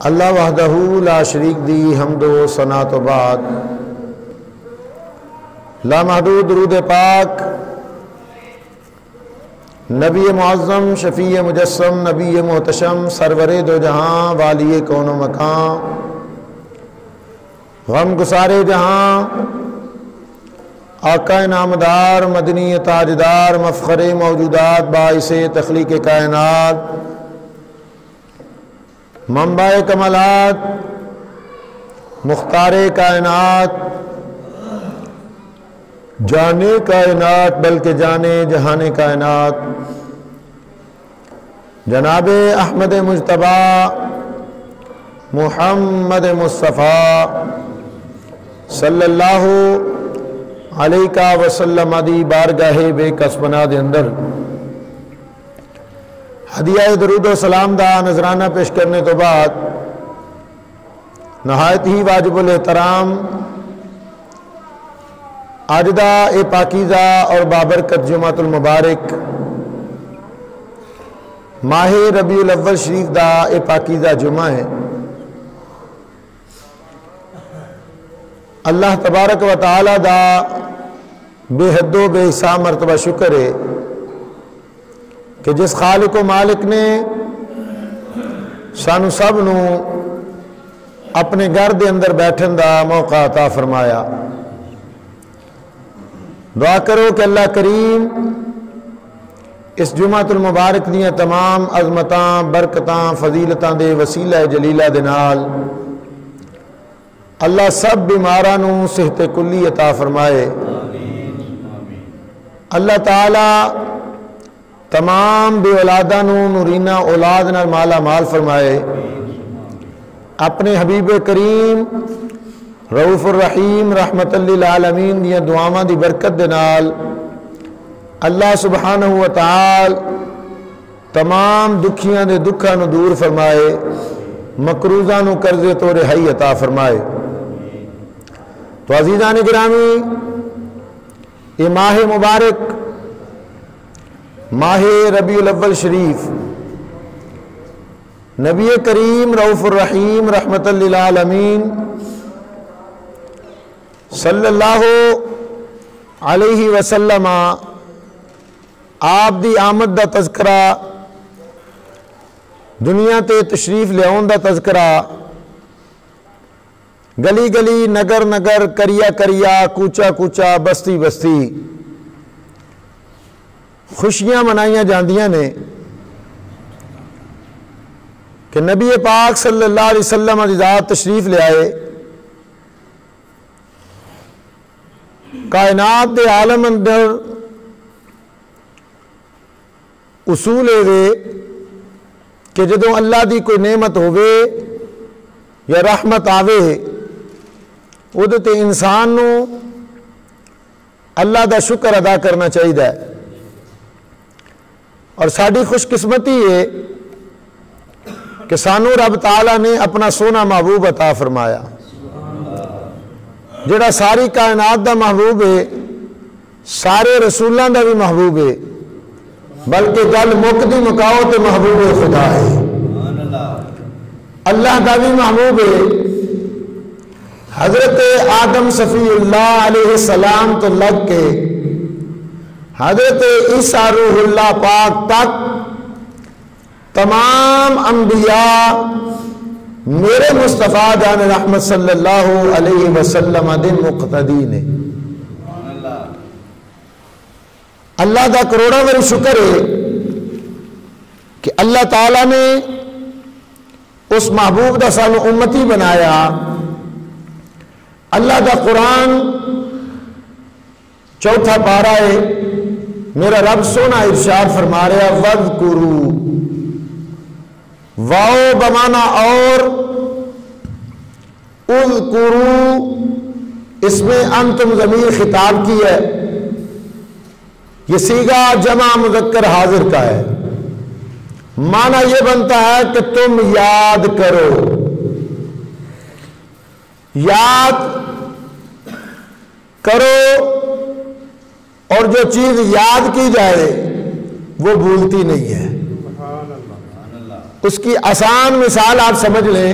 اللہ وحدہ لا شریک دی حمد و ثنا تو بعد لامحدود درود پاک نبی معظم شفیع مجسم نبی محتشم سرور دو جہاں والی کون و مکان غم گسارے جہاں آقا نامدار مدنی تاجدار مفخر موجودات باعث تخلیق کائنات منبع کمالات مختار کائنات جانے کائنات بلکہ جانے جہان کائنات جناب احمد مجتبیٰ محمد مصطفیٰ صلی اللہ علیہ وسلم دی بارگاہ بے کسبنا دے اندر ہدیہ درود و سلام دا نذرانہ پیش کرنے تو بعد نہایت ہی واجب الاحترام آج دا اے پاکیزہ اور بابرکت جمعۃ المبارک ماہ ربیع الاول شریف دا اے پاکیزہ جمعہ ہے۔ اللہ تبارک و تعالی دا بے حد و بے حساب مرتبہ شکر ہے کہ جس خالق و مالک نے سانو سب نو اپنے گھر دے اندر بیٹھن دا موقع عطا فرمایا۔ دعا کرو کہ اللہ کریم اس جمعۃ المبارک دیاں تمام عظمتاں برکتاں فضیلتاں دے وسیلہ جلیلہ دے نال اللہ سب بیماراں نو صحت کلی عطا فرمائے۔ اللہ تعالی تمام بے اولاداں نو نورینہ اولاد نال مالا مال فرمائے۔ اپنے حبیب کریم رؤوف الرحیم رحمت للعالمین دیاں دعاواں دی برکت دے نال اللہ سبحانہ و تعالی تمام دکھیاں دے دکھاں نو دور فرمائے، مقروضاں نو قرضے تو رہائی عطا فرمائے۔ تو عزیزان گرامی یہ ماہ مبارک ماہ ربیع الاول شریف نبی کریم رؤوف الرحیم رحمت للعالمین صلی اللہ علیہ وسلم آپ دی آمد دا تذکرہ دنیا تے تشریف لیاؤن دا تذکرہ گلی گلی نگر نگر کریا کریا کوچا کوچا بستی بستی خوشیاں منائیاں جاندیاں نے کہ نبی پاک صلی اللہ علیہ وسلم دی ذات تشریف لے آئے، کائنات دے عالم اندر اصول ہے کہ جدوں اللہ دی کوئی نعمت ہوئے یا رحمت آوے وہ تے انسان نو اللہ دا شکر ادا کرنا چاہیے۔ اور ساری خوش قسمتی ہے کہ سانو رب تعالیٰ نے اپنا سونا محبوب عطا فرمایا جڑا ساری کائنات دا محبوب ہے، سارے رسولاں دا بھی محبوب ہے، بلکہ گل مکدی مکاؤ تے محبوب خدا ہے، اللہ دا بھی محبوب ہے۔ حضرت آدم صفی اللہ علیہ السلام تو لگ کے حضرت عیسیٰ روح اللہ پاک تک تمام انبیاء میرے مصطفیٰ جان رحمت صلی اللہ علیہ وسلم دے مقتدی نے۔ اللہ دا کروڑا بڑی شکر ہے کہ اللہ تعالیٰ نے اس محبوب دا سانو امتی بنایا۔ اللہ دا قرآن چوتھا پارہ ہے، میرا رب سونا ارشاد فرما رہا وَاذْكُرُوا، واؤ بمانا اور، اذکروا اس میں انتم ضمیر خطاب کی ہے، یہ صیغہ جمع مذکر حاضر کا ہے، معنی یہ بنتا ہے کہ تم یاد کرو، یاد کرو، اور جو چیز یاد کی جائے وہ بھولتی نہیں ہے۔ اس کی آسان مثال آپ سمجھ لیں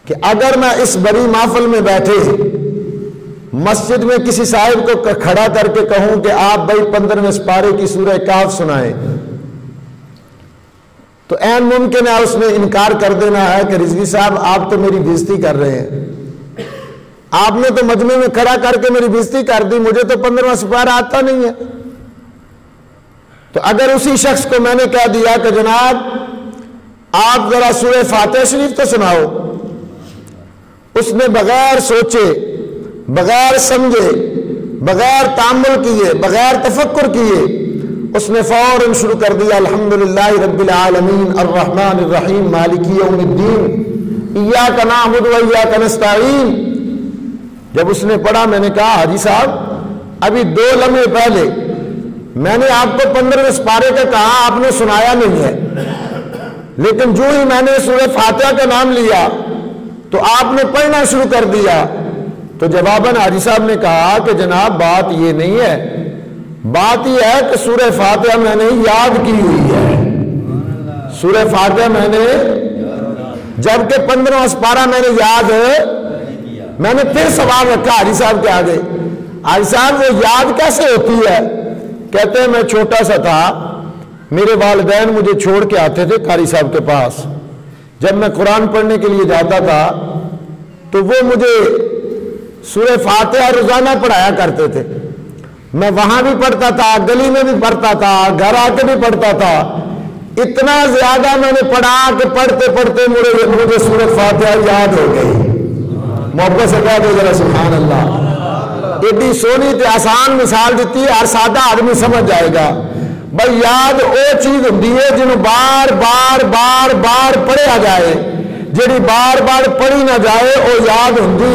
کہ اگر میں اس بڑی محفل میں بیٹھے مسجد میں کسی صاحب کو کھڑا کر کے کہوں کہ آپ بھائی 15ویں سپارے کی سورہ کہف سنائیں، تو عین ممکن ہے اس نے انکار کر دینا ہے کہ رضوی صاحب آپ تو میری بےزتی کر رہے ہیں، آپ نے تو مجمع میں کھڑا کر کے میری بےزتی کر دی، مجھے تو 15واں سپارہ آتا نہیں ہے۔ تو اگر اسی شخص کو میں نے کہہ دیا کہ جناب آپ ذرا سورہ فاتحہ شریف تو سناؤ، اس نے بغیر سوچے، بغیر سمجھے، بغیر تأمل کیے، بغیر تفکر کیے، اس نے فوراً شروع کر دیا الحمدللہ رب العالمین الرحمن الرحیم مالک یوم الدین ایاک نعبد و ایاک نستعین۔ جب اس نے پڑھا میں نے کہا حاجی صاحب ابھی 2 لمحے پہلے میں نے آپ کو 15ویں سپارے کا کہا، آپ نے سنایا نہیں ہے، لیکن جو ہی میں نے سورہ فاتحہ کا نام لیا تو آپ نے پڑھنا شروع کر دیا۔ تو جواباً حاجی صاحب نے کہا کہ جناب بات یہ نہیں ہے، بات یہ ہے کہ سورہ فاتحہ میں نے یاد کی ہوئی ہے، سورہ فاتحہ میں نے، جبکہ 15واں سپارہ میں نے یاد ہے۔ میں نے پھر سوال رکھا حاجی صاحب کے آگے، حاجی صاحب وہ یاد کیسے ہوتی ہے؟ کہتے ہیں میں چھوٹا سا تھا، میرے والدین مجھے چھوڑ کے آتے تھے قاری صاحب کے پاس، جب میں قرآن پڑھنے کے لیے جاتا تھا تو وہ مجھے سورہ فاتحہ روزانہ پڑھایا کرتے تھے، میں وہاں بھی پڑھتا تھا، گلی میں بھی پڑھتا تھا، گھر آ کے بھی پڑھتا تھا، اتنا زیادہ میں نے پڑھا کہ پڑھتے پڑھتے مجھے سورہ فاتحہ یاد ہو گئی۔ محبت سے کہہ دو ذرا سبحان اللہ۔ ایڈی سونی تے آسان مثال دیتی ہے، ہر سادہ آدمی سمجھ جائے گا۔ بھائی یاد وہ چیز ہوتی ہے جنہوں بار بار بار بار پڑھیا جائے، جیڑی بار بار پڑھی نہ جائے وہ یاد ہوتی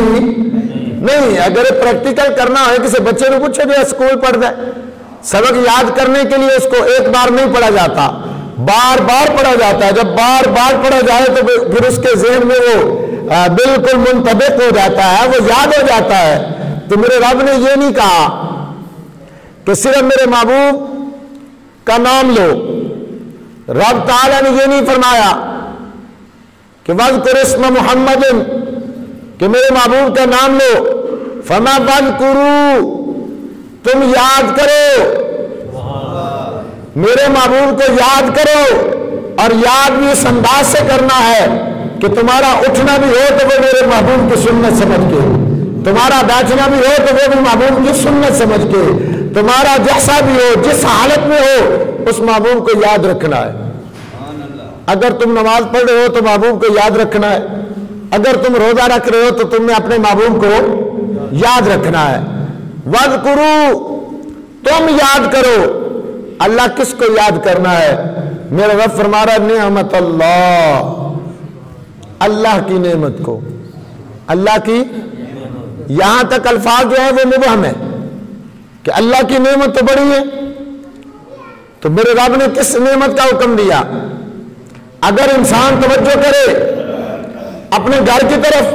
نہیں۔ اگر پریکٹیکل کرنا ہے کسی بچے کو پوچھے جو اسکول پڑھتا ہے، سبق یاد کرنے کے لیے اس کو ایک بار نہیں پڑھا جاتا، بار بار پڑھا جاتا ہے۔ جب بار بار پڑھا جائے تو پھر اس کے ذہن میں وہ بالکل منطبق ہو جاتا ہے، وہ یاد ہو جاتا ہے۔ تو میرے رب نے یہ نہیں کہا کہ صرف میرے محبوب کا نام لو، رب تعالیٰ نے یہ نہیں فرمایا کہ وَاذْكُرِ اسْمَ مُحَمَّدٍ، کہ میرے محبوب کا نام لو، فَمَا وَاذْكُرُوا، تم یاد کرو، میرے محبوب کو یاد کرو، اور یاد بھی اس انداز سے کرنا ہے کہ تمہارا اٹھنا بھی ہو تو وہ میرے محبوب کی سنت سمجھ کے، تمہارا بیٹھنا بھی ہو تو وہ بھی محبوب کی سنت سمجھ کے، تمہارا جیسا بھی ہو، جس حالت میں ہو، اس محبوب کو یاد رکھنا ہے۔ اگر تم نماز پڑھ رہے ہو تو محبوب کو یاد رکھنا ہے، اگر تم روزہ رکھ رہے ہو تو تم نے اپنے محبوب کو یاد رکھنا ہے۔ وَاذْكُرُوا، تم یاد کرو۔ اللہ کس کو یاد کرنا ہے؟ میرا رب فرما رہا ہے نعمت اللہ، اللہ کی نعمت کو، اللہ کی، یہاں تک الفاظ جو ہیں وہ مبہم ہے کہ اللہ کی نعمت تو بڑی ہے، تو میرے رب نے کس نعمت کا حکم دیا؟ اگر انسان توجہ کرے اپنے گھر کی طرف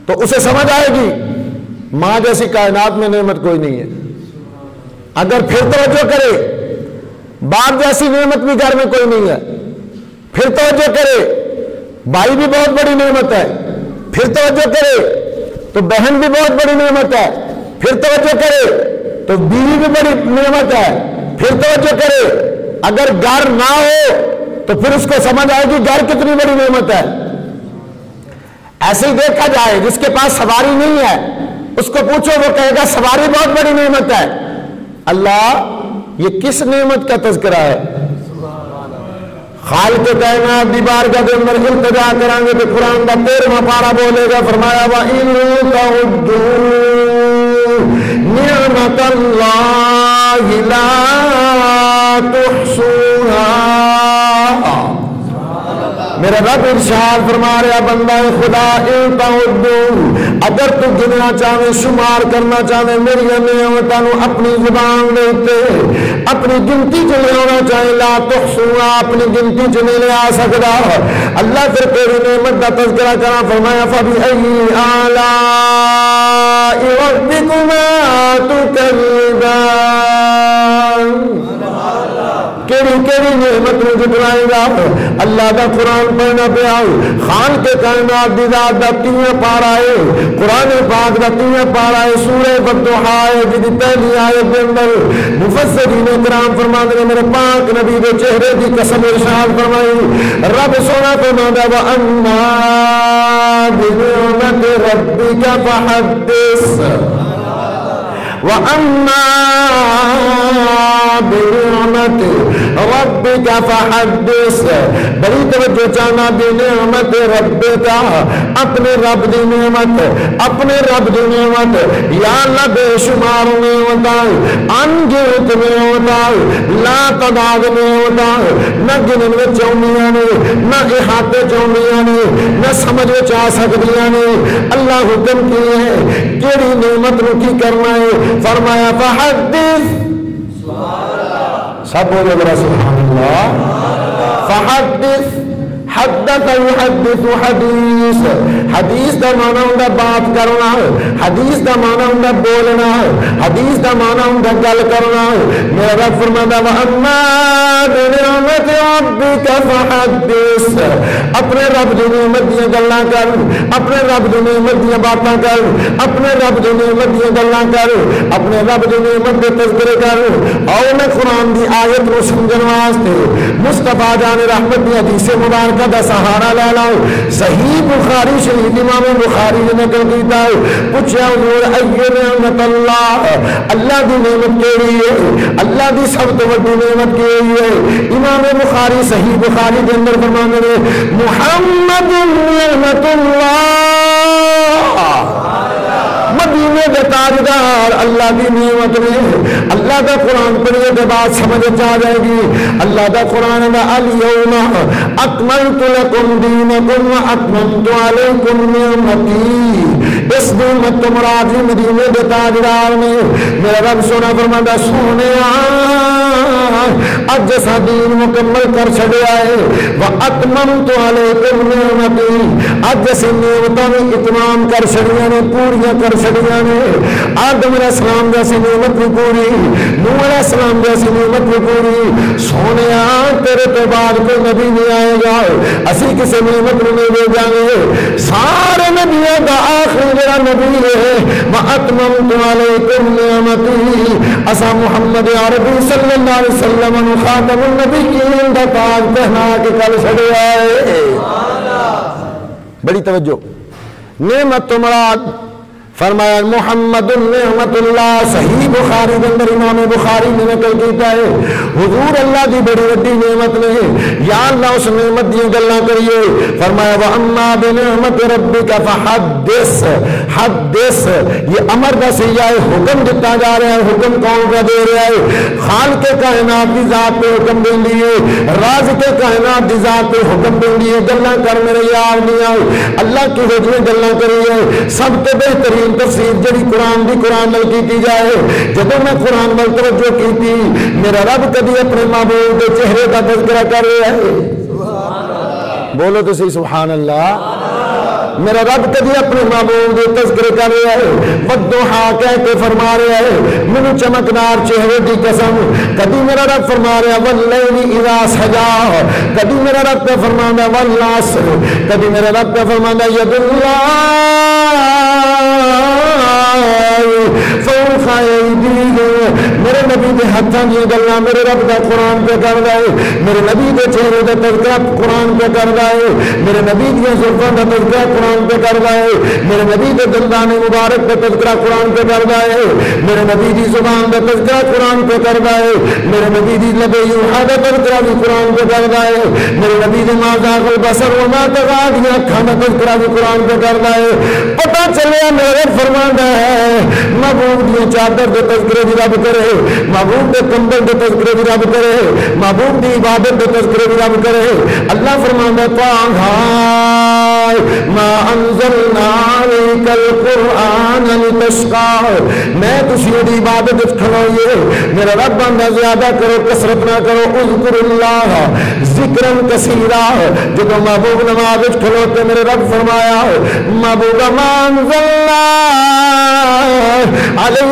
تو اسے سمجھ آئے گی ماں جیسی کائنات میں نعمت کوئی نہیں ہے۔ اگر پھر توجہ کرے باپ جیسی نعمت بھی گھر میں کوئی نہیں ہے، پھر توجہ کرے بھائی بھی بہت بڑی نعمت ہے، پھر توجہ کرے تو بہن بھی بہت بڑی نعمت ہے، پھر توجہ کرے تو بیوی بھی بڑی نعمت ہے، پھر توجہ کرے اگر گھر نہ ہو تو پھر اس کو سمجھ آئے گی گھر کتنی بڑی نعمت ہے۔ ایسے ہی دیکھا جائے جس کے پاس سواری نہیں ہے اس کو پوچھو وہ کہے گا سواری بہت بڑی نعمت ہے۔ اللہ یہ کس نعمت کا تذکرہ ہے؟ خالق کائنات دی بارگاہ کے اندر التجا کریں گے تو قرآن کا 13واں پارہ بولے گا، فرمایا وَإِن تَعُدُّوا نِعْمَتَ اللَّهِ لَا تُحْصُوهَا۔ میرا رب ارشاد فرما رہا بندہ خدا ان تعدوا، اگر تو گننا چاہے شمار کرنا چاہے میری نعمتوں اپنی زبان دے تے اپنی گنتی چ لے آنا چاہے لا تحصوها، اپنی گنتی چ نہیں لے آ سکتا۔ اللہ پھر تیری نعمت کا تذکرہ کرا، فرمایا فبأي آلاء ربكما تكذبان۔ کیڑی کیڑی نعمت نو جٹلائے گا اللہ دا قرآن پڑھنا پیا خان کے کائنات دی ذات دا تیویں پارا ہے قرآن پاک دا تیویں پارا ہے سورہ والضحیٰ ہے جدی پہلی آیت دے اندر مفسرین کرام فرماندے نے میرے پاک نبی دے چہرے دی قسم ارشاد فرمائی رب سونا فرماتا وَأَمَّا بِنِعْمَةِ رَبِّكَ فَحَدِّثْ وَأَمَّا بِنِعْمَةِ رَبِّكَ فَحَدِّثْ بڑی توجہ چاہنا بِنِعْمَةِ رَبِّكَ اپنے رب دی نعمت اپنے رب دی نعمت یا اللہ بے شمار نعمت انگنت نعمت لا تعداد نعمت نہ گنن وچ چاہندیاں نے نہ احاطے چاہندیاں نے نہ سمجھ وچ آ سکدیاں نے اللہ حکم کی ہے کیڑی نعمت نو کی کرنا ہے فرمایا فحدث سب بولے ذرا سبحان اللہ فحدث حدث يحدث حدیث حدیث دا معنی ہوندا بات کرنا حدیث دا معنی ہوندا بولنا حدیث دا معنی ہوندا گل کرنا میرا رب فرماتا وَأَمَّا بِنِعْمَةِ رَبِّكَ فَحَدِّثْ اپنے رب دی نعمت دیاں گلاں کر اپنے رب دی نعمت دیاں باتاں کر اپنے رب دی نعمت دیاں گلاں کر اپنے رب دی نعمت دے تذکرے کر اور میں قرآن دی آیت نو سمجھن واسطے مصطفیٰ جان رحمت دی حدیث مبارکہ دا سہارا لے لاؤ صحیح بخاری شریف امام بخاری نے نقل کیتا ہے پوچھا حضور ایو نعمت اللہ دی نعمت کیڑی ہے اللہ دی سب تو بڑی نعمت کیڑی ہے امام بخاری صحیح بخاری کے اندر فرماتے ہیں محمد نعمت اللہ مدینے کے تاجدار اللہ دی نعمت میں اللہ دا قرآن پڑھنے کے بعد سمجھ آ جائے گی اللہ دا قرآن میں الیوم اکملت لکم دینکم و اتممت علیکم نعمتی اس نعمت تو مراد مدینے کے تاجدار میں میرا رب سونا فرماتا سونے اج جیسا دین مکمل کر چھڑیا ہے و اتممت علیکم نعمتی اج جیسے نعمتوں میں اتمام کر چھڑیا نے پوریاں کر چھڑیا نے آدم علیہ السلام جیسی نعمت بھی پوری نوح علیہ السلام جیسی نعمت بھی پوری سونے تیرے تو بعد کوئی نبی نہیں آئے گا اسی کسی نعمت میں نہیں دے جائیں گے سارے نبیوں کا آخری میرا نبی ہے وَأَتْمَمْتُ عَلَيْكُمْ نِعْمَتِي اسا محمد عربی صلی اللہ علیہ وسلم خاتم النبیین کا تاج پہنا کے کل چھڑے آئے بڑی توجہ نعمت تو مراد فرمایا محمد نعمت اللہ صحیح بخاری کے اندر امام بخاری نے نقل کیتا ہے حضور اللہ دی بڑی وڈی نعمت نے یا اللہ اس نعمت دی گلاں کریے فرمایا واما بنعمت ربک فحدث حدث یہ امر دا سیا ہے حکم دیتا جا رہا ہے حکم کون کا دے رہا ہے خالق کائنات دی ذات پہ حکم دین دیے رازق کائنات دی ذات پہ حکم دین دیے گلاں کر میرے یار دیاں اللہ کی وجہ گلاں کریے سب تو بہترین تفسیر جڑی قرآن دی قرآن نال کی جائے جب میں قرآن نال توجہ کی تھی میرا رب کبھی اپنے معبود کے چہرے کا تذکرہ کر رہا ہے بولو تو صحیح سبحان اللہ میرا رب کبھی اپنے معبود کے تذکرے کر رہا ہے والضحیٰ کہہ کے فرما رہا ہے منہ چمکدار چہرے کی قسم کبھی میرا رب فرما رہا ہے واللیل اذا سجا کبھی میرا رب کا فرمانا والعصر کبھی میرا رب کا فرمانا ید اللہ فوق ایدیہم میرے نبی کے ہاتھاں دی گلاں میرے رب دا قرآن پہ کردا ہے میرے نبی کے چہرے دا تذکرہ قرآن پہ کردا ہے میرے نبی دی زلفاں دا تذکرہ قرآن پہ کردا ہے میرے نبی کے دندان مبارک کا تذکرہ قرآن پہ کردا ہے میرے نبی دی زبان دا تذکرہ قرآن پہ کردا ہے میرے نبی دی لب یوحا دا تذکرہ بھی قرآن پہ کردا ہے میرے نبی دی ما ذاق البصر وما طغى دی اکھاں دا تذکرہ بھی قرآن پہ کردا ہے پتہ چلیا میرے فرماندا ہے محبوب دی چادر دے تذکرے دی رب کرے محبوب دے کمبل دے تذکرے دی رب کرے محبوب دی عبادت دے تذکرے دی رب کرے اللہ فرماندا ہے ما انزلنا علیک القرآن لتشقى میں تجھے دی عبادت کھڑوئے میرا رب بندہ زیادہ کرو کثرت نہ کرو اذکر اللہ ذکرا کثیرا جب محبوب نماز کھڑوتے میرے رب فرمایا محبوب ما انزلنا علیک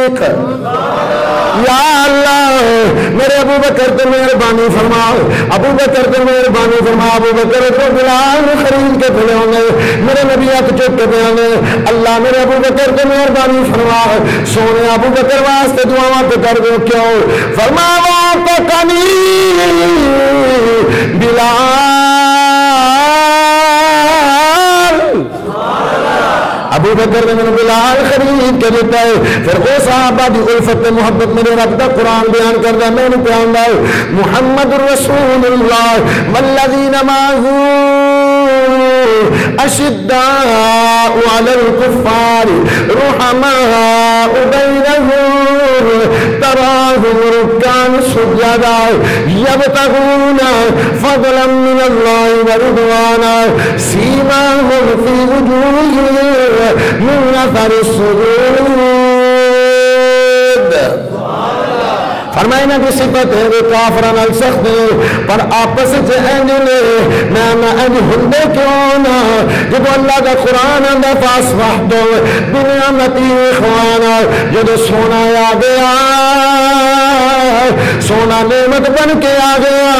صدیق یا اللہ میرے ابو بکر تو مہربانی فرما ابو بکر تو مہربانی فرما ابو بکر کو بلال خرید کے پھلے ہوں گے میرے نبی ہاتھ چک کے پہ گے اللہ میرے ابو بکر تو مہربانی فرما سونے ابو بکر واسطے دعاواں پہ کر دو کیوں فرما وافقنی بلال ابو بکر نے میں بلال خرید کے دیتا ہے پھر وہ صحابہ دی الفت محبت میرے رب کا قرآن بیان کر رہا ہے میں نے پیان ہے محمد رسول اللہ والذین معه اشداء علی الکفار رحماء بینهم تراهم رکعا سجدا یبتغون فضلا من اللہ ورضوانا سیماهم فی وجوہهم من اثر السجود فرمائے نا کی صفت ہے وہ کافران السخت ہے پر آپس سے انجلے میں انج ہندے کیوں نا جب اللہ کا قرآن اندہ فاس وحدو بنعمتی اخوانا جب سونا یاد سونا نعمت بن کے آ گیا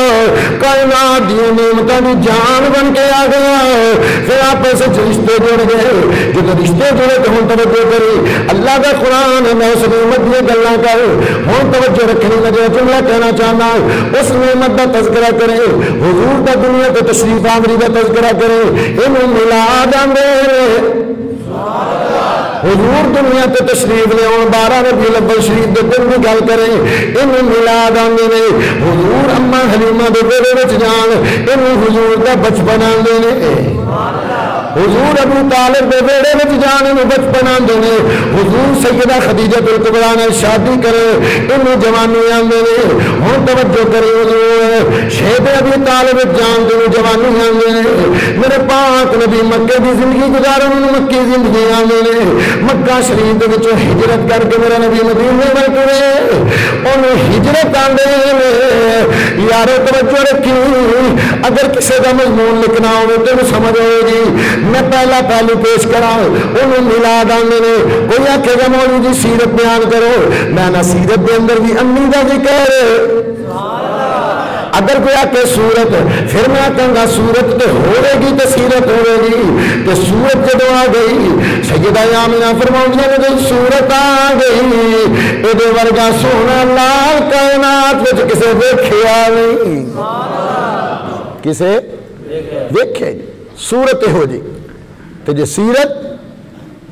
کائنات دی نعمتوں دی جان بن کے آ گیا پھر آپس سے رشتے جڑ گئے جب رشتے جڑے تو ہم توجہ کری اللہ کا قرآن ہے میں اس نعمت دی گلاں کر ہم توجہ رکھنی میں جو جملہ کہنا چاہنا اس نعمت کا تذکرہ کرے حضور کا دنیا کو تشریف آوری کا تذکرہ کرے ان میلاد میرے حضور دنیا تو تشریف لے اور 12 ربیع الاول شریف دے دن بھی گل کریں ان میلاد آندے نے حضور اما حلیمہ دے بیڑے وچ جان ان حضور دا بچپن آندے نے حضور ابو طالب دے بیڑے وچ جان ان بچپن آندے نے حضور سیدہ خدیجہ الکبریٰ نال شادی کرے ان جوانی آندے نے ہن توجہ کرے حضور شہید ابو طالب جان دے جوانی آندے نے میرے پاک نبی مکے دی زندگی گزارن مکی زندگی آندے نے مکہ شریف دے وچوں ہجرت کر کے میرا نبی مدینے میں ٹرے انہوں ہجرت آندے یارو توجہ رکھی اگر کسی کا مضمون لکھنا ہو تو سمجھ ہوئے گی میں پہلو پیش کرا انہوں میلاد آندے نے کوئی آکھے گا مولوی جی سیرت بیان کرو میں نہ سیرت دے اندر بھی امی دا ذکر اگر کوئی آکے سورت پھر میں کہوں گا سورت تو ہوئے گی تو سیرت ہوئے گی تو سورت جدو آ گئی سیدہ آمنہ فرماؤں نے جو سورت آ گئی ایدے ورگا سونا لال کائنات وچ کسے دیکھیا نہیں کسے دیکھے سورت ہو جی تو جو سیرت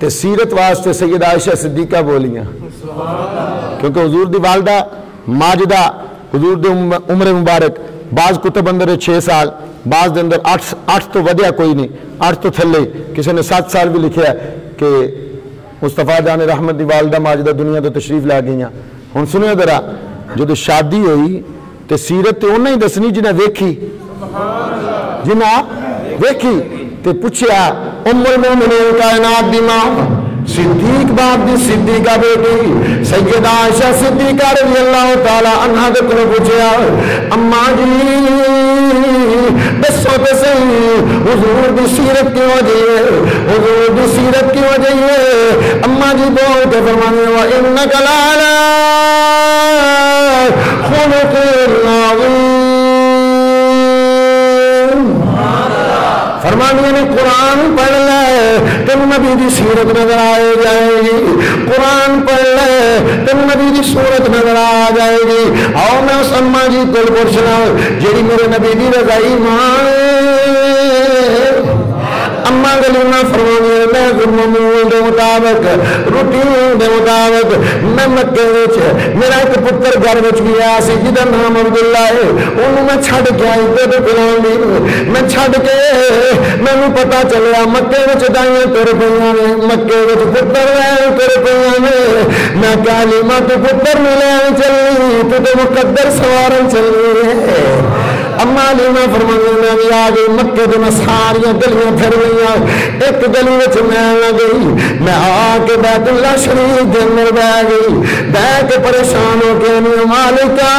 تے سیرت واسطے سیدہ عائشہ صدیقہ بولیاں کیونکہ حضور دی والدہ ماجدہ حضور دے عمر مبارک بعض کتب اندر 6 سال بعض دے اندر 8 تو ودیا کوئی نہیں 8 تو تھلے کسی نے 7 سال بھی لکھیا ہے کہ مصطفیٰ جان رحمت دی والدہ ماجدہ دنیا تو تشریف لے گئیاں ہن سنو ذرا جو شادی ہوئی تے سیرت تے انہاں ہی دسنی جنہاں ویکھی جنہاں ویکھی تے پوچھیا ام المومنین کائنات دی ماں صدیق باپ دی صدیقہ بیٹی سیدہ عائشہ صدیقہ رضی اللہ تعالی عنہ دے کو پوچھیا اماں جی دسو تے صحیح حضور دی سیرت کی وجہ ہے حضور دی سیرت کی وجہ ہے اماں جی بول کے فرمانے وَإِنَّكَ لَعَلَىٰ خُلُقٍ عَظِيمٍ فرمانے نے قرآن پڑھ لے تم نبی دی سیرت نظر آئے جائے گی قرآن پڑھ لے تم نبی دی صورت نظر آ جائے گی اور میں اس اماں جی کو پوچھنا جیڑی میرے نبی دی رضائی ماں اماں گلیمہ فرمانی میں غرممون دے مطابق روٹین دے مطابق میں مکے وچ میرا ایک پتر گھر وچ بھی آیا سی جدا نام عبداللہ ہے انہوں میں چھڑ کے آئی دودھ پلاؤں دی میں چھڑ کے مینوں پتہ چلیا مکے وچ دائیاں تر پئیاں نے مکے وچ پتر لے تر پئیاں نے میں کہا لیما تو پتر ملے چلی تو مقدر سوارن چلی ہے اما لیما فرمانے میں بھی آ گئی مکے دے میں ساریاں گلیاں پھر گئیاں ایک گلی وچ میں نہ گئی میں آ کے بیت اللہ شریف دے اندر بیٹھ گئی بیٹھ کے پریشان ہو کے نہیں مالکا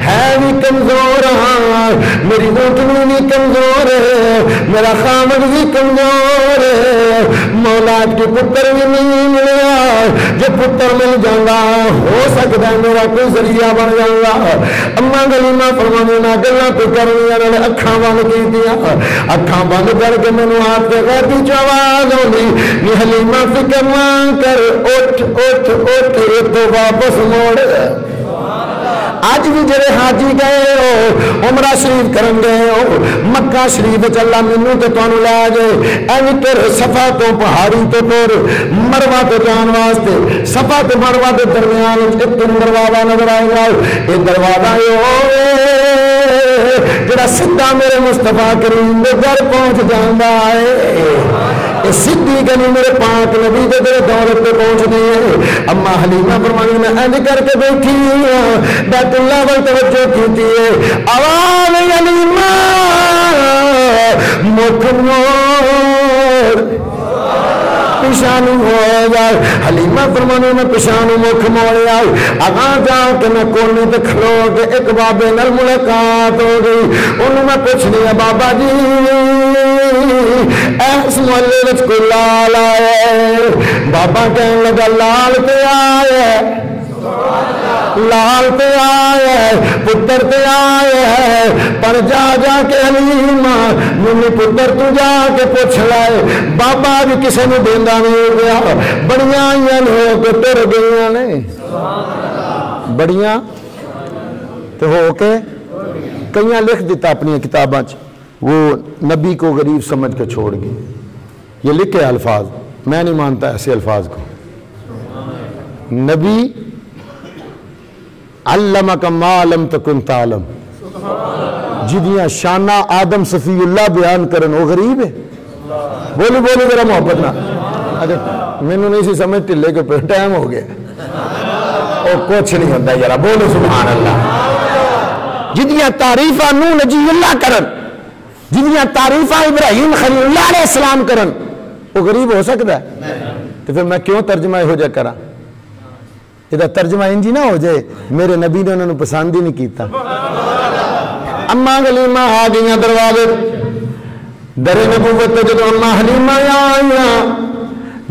ہے بھی کمزور ہاں میری روٹنی بھی کمزور ہے میرا خامد بھی کمزور ہے مولا کی پتر بھی نہیں ملیا جو پتر مل جانا ہو سکتا ہے میرا کوئی ذریعہ بن جانا. اما غلیمہ فرمانے نہ گلا تو کرنیاں نے اکھاں بند کی دیا. اکھاں بند کر کے مینوں آپ کے غیبی چ آواز آئی نی حلیمہ فکر نہ کر اٹھ اٹھ اٹھ تو واپس موڑ. آج بھی جڑے حاجی گئے ہو عمرہ شریف کرن گئے ہو مکہ شریف چلا مینوں تے تانوں لے جائے ایویں تر صفا تو پہاڑی تو تر مروہ تے جان واسطے صفا تے مروہ دے درمیان ایک دروازہ نظر آئے گا. یہ دروازہ جڑا سیدھا میرے مصطفیٰ کریم دے گھر پہنچ جاندا ہے. سیدھی گلی میرے پاک نبی دے دولت پہ پہنچ دی ہے. اما حلیمہ فرمانی میں اینج کر کے بیٹھی بیت اللہ وال توجہ کیتی ہے. آواز حلیمہ مکھ موڑ پشانو ہو جائے. حلیمہ فرمانی میں پشانو مکھ موڑیا اگاں جا کے میں کونے تے کھلو کے ایک بابے نال ملاقات ہو گئی. انہوں میں پوچھ لیا بابا جی ایس محلے وچ کوئی لال آئے. بابا کہنے لگا لال تے آئے لال تے آئے پتر تے آئے پر جا جا کے حلیمہ منی پتر تو جا کے پوچھ لائے. بابا بھی کسی نے دیندہ نہیں ہو گیا بڑیاں آئیاں ہو کے تر گئیاں نے بڑیاں تو ہو کے کئیاں لکھ دیتا اپنی کتاباں وہ نبی کو غریب سمجھ کے چھوڑ گئی. یہ لکھے الفاظ میں نہیں مانتا ایسے الفاظ کو. نبی علمک ما لم تکن تعلم جدیاں شانہ آدم صفی اللہ بیان کرن وہ غریب ہے. بولی بولی ذرا محبت نہ مینوں نہیں سی سمجھ ٹلے کے پہ ٹائم ہو گیا وہ کچھ نہیں ہوتا یارا. بولو سبحان اللہ. جدیاں تعریفہ نو نجی اللہ کرن جنیاں تعریفہ ابراہیم خلیل اللہ علیہ السلام کرن وہ غریب ہو سکتا ہے. تو پھر میں کیوں ترجمہ ہو جائے کرا. یہ ترجمہ انجی نہ ہو جائے میرے نبی نے انہوں نے پسند ہی نہیں کیتا. اما حلیمہ آ گئی دروازے در نبوت جب اما حلیمہ آئیاں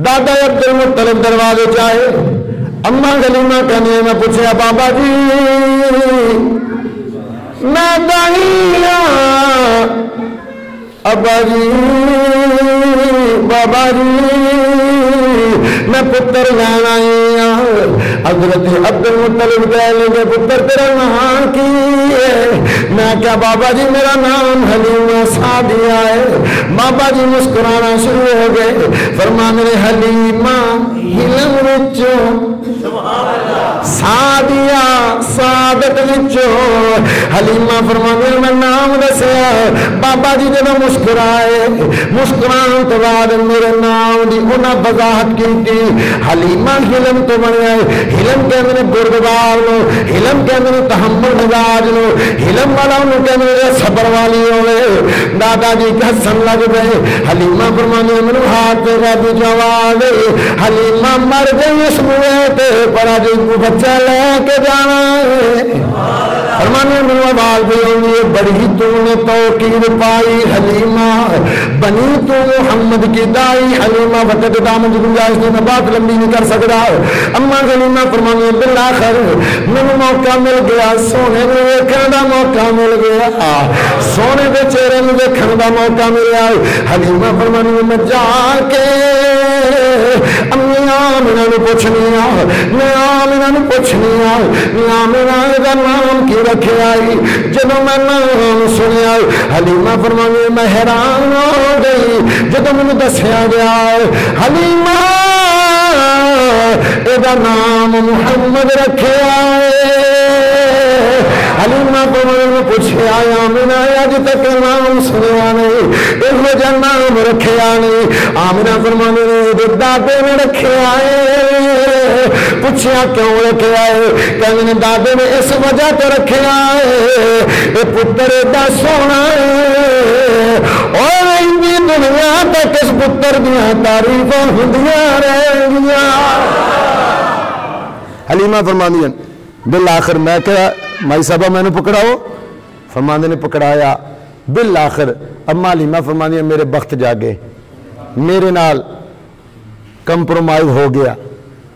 دادا عبد المطلب دروازے چاہے. اما حلیمہ کہنے میں پوچھا بابا جی میں دائیاں ابا جی بابا جی میں پتر لینا آئی ہوں. حضرت عبد المطلب کہہ لگے پتر تیرا نام کی ہے. میں کیا بابا جی میرا نام حلیمہ سعدیہ ہے. بابا جی مسکرانا شروع ہو گئے. فرمانے حلیمہ ہلم وچوں سعدیہ سعادت وچوں. حلیمہ فرمانے میں نام دسیا. بابا جی جب مسکرائے مسکران تو بعد میرے نام دی انہاں وضاحت کی. حلیمہ ہلم تو بنیا ہلم کہ میں بردبار لو ہلم کہ میں تحمل مزاج لو ہلم والا انہوں کہ میں صبر والی ہوئے. دادا جی ہسن لگ گئے. حلیمہ فرمانے میں ہاتھ پہ غیبی جواب حلیمہ مر گئی اس موئے تے پڑا جی کو بچہ لے کے جانا ہے. فرمانے میں آواز بھی ہوئی بڑی تو نے توقیر پائی حلیمہ بنی تو محمد کی دائی. حلیمہ وقت دامن گنجائش نے بات لمبی نہیں کر سکتا. اما حلیمہ فرمانے بالآخر میں موقع مل گیا سونے میں دیکھنے دا موقع مل گیا سونے دے چہرے میں دیکھنے دا موقع ملا. حلیمہ فرمانے میں جا کے امی آمنہ نے پوچھنی میں آمنہ نے پوچھنی آمنہ دا نام کی رکھے آئی. جب میں نام سنیا حلیمہ فرمانے میں حیران ہو گئی جب مجھے دسیا گیا حلیمہ ادا نام محمد رکھے آئے. حلیمہ فرمانے میں پوچھے آیا آمنہ آج تک نام سنیا نہیں اس وجہ نام رکھے نہیں. آمنہ فرمانے میں دادے نے رکھے آئے. پوچھا کیوں رکھے آئے کہ میں دادے نے اس وجہ تو رکھے آئے یہ پتر ایڈا سونا ہے اور اندی دنیا تک اس پتر دیا تعریفاں ہوندیاں رہ گیا. حلیمہ فرماندی ہیں بالآخر میں کہا مائی صاحبہ میں نے پکڑاؤ. فرماندے نے پکڑایا. بالآخر اما حلیمہ فرماندی ہیں میرے بخت جاگے میرے نال کمپرومائز ہو گیا.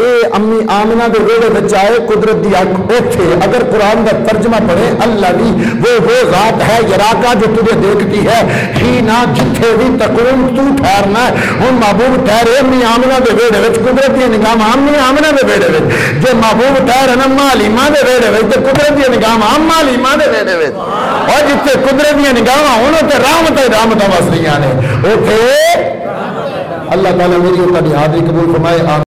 اے امی آمنہ دے ویڑے بچ آئے قدرت دی اک اوتھے اگر قرآن کا ترجمہ پڑھے اللہ بھی وہ ذات ہے یراکا جو تجھے دیکھتی ہے ہی نہ جتھے بھی تقوم تو ٹھہرنا ہے ہن محبوب ٹھہرے امی آمنہ دے ویڑے وچ قدرت دی نگاہ امی آمنہ دے ویڑے وچ جے محبوب ٹھہرے نا مالیمہ دے ویڑے وچ تے قدرت دی نگاہ مالیمہ دے ویڑے وچ اور جتھے قدرت دی نگاہ ہن تے رحمت وسریاں نے اوتھے اللہ تعالی میری اور تہاڈی حاضری قبول فرمائے.